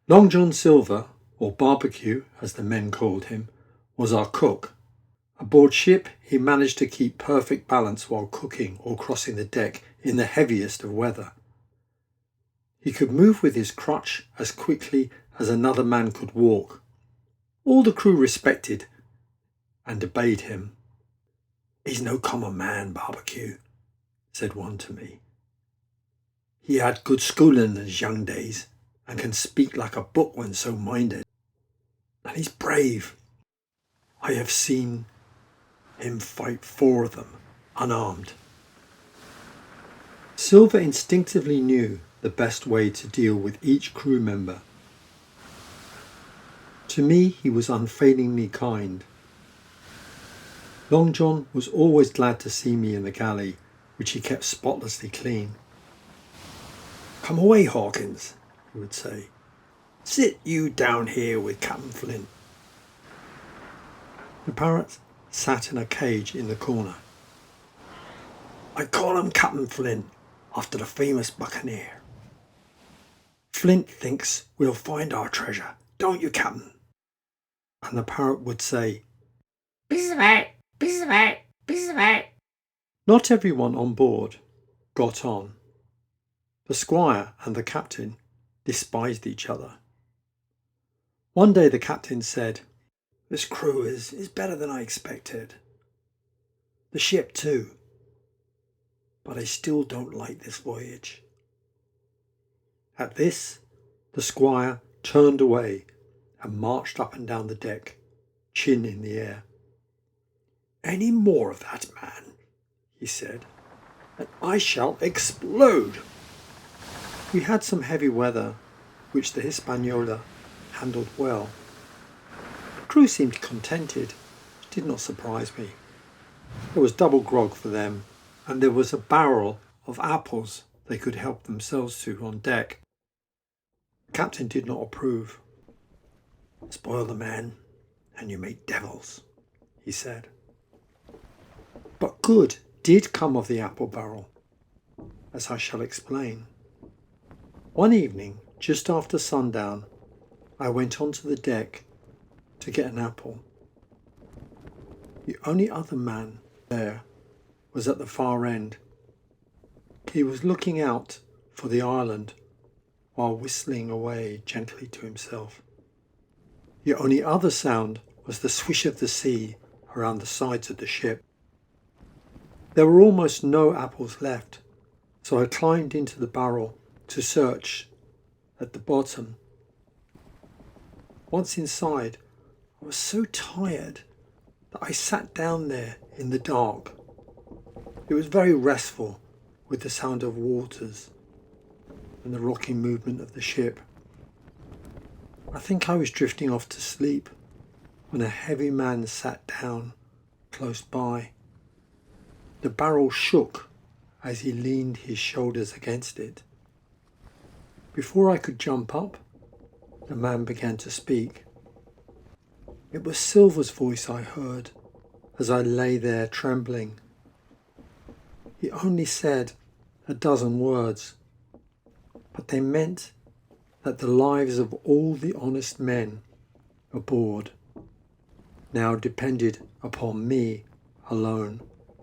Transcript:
Long John Silver, or Barbeque as the men called him, was our cook. Aboard ship he managed to keep perfect balance while cooking or crossing the deck in the heaviest of weather. He could move with his crutch as quickly as another man could walk. All the crew respected and obeyed him. "He's no common man, Barbeque," said one to me. "He had good schooling in his young days and can speak like a book when so minded. And he's brave. I have seen him fight 4 of them, unarmed." Silver instinctively knew the best way to deal with each crew member. To me, he was unfailingly kind. Long John was always glad to see me in the galley, which he kept spotlessly clean. "Come away, Hawkins," he would say. "Sit you down here with Captain Flint." The parrot sat in a cage in the corner. "I call him Captain Flint, after the famous buccaneer. Flint thinks we'll find our treasure, don't you, Captain?" And the parrot would say, "Bizarre, bizarre, bizarre." Not everyone on board got on. The squire and the captain despised each other. One day the captain said, "This crew is better than I expected. The ship too. But I still don't like this voyage." At this, the squire turned away and marched up and down the deck, chin in the air. "Any more of that, man," he said, "and I shall explode." We had some heavy weather, which the Hispaniola handled well. The crew seemed contented, which did not surprise me. There was double grog for them, and there was a barrel of apples they could help themselves to on deck. The captain did not approve. "Spoil the men, and you make devils," he said. But good did come of the apple barrel, as I shall explain. One evening, just after sundown, I went onto the deck to get an apple. The only other man there was at the far end. He was looking out for the island while whistling away gently to himself. The only other sound was the swish of the sea around the sides of the ship. There were almost no apples left, so I climbed into the barrel to search at the bottom. Once inside, I was so tired that I sat down there in the dark. It was very restful, with the sound of waters and the rocking movement of the ship. I think I was drifting off to sleep when a heavy man sat down close by. The barrel shook as he leaned his shoulders against it. Before I could jump up, the man began to speak. It was Silver's voice I heard as I lay there trembling. He only said a dozen words, but they meant that the lives of all the honest men aboard now depended upon me alone.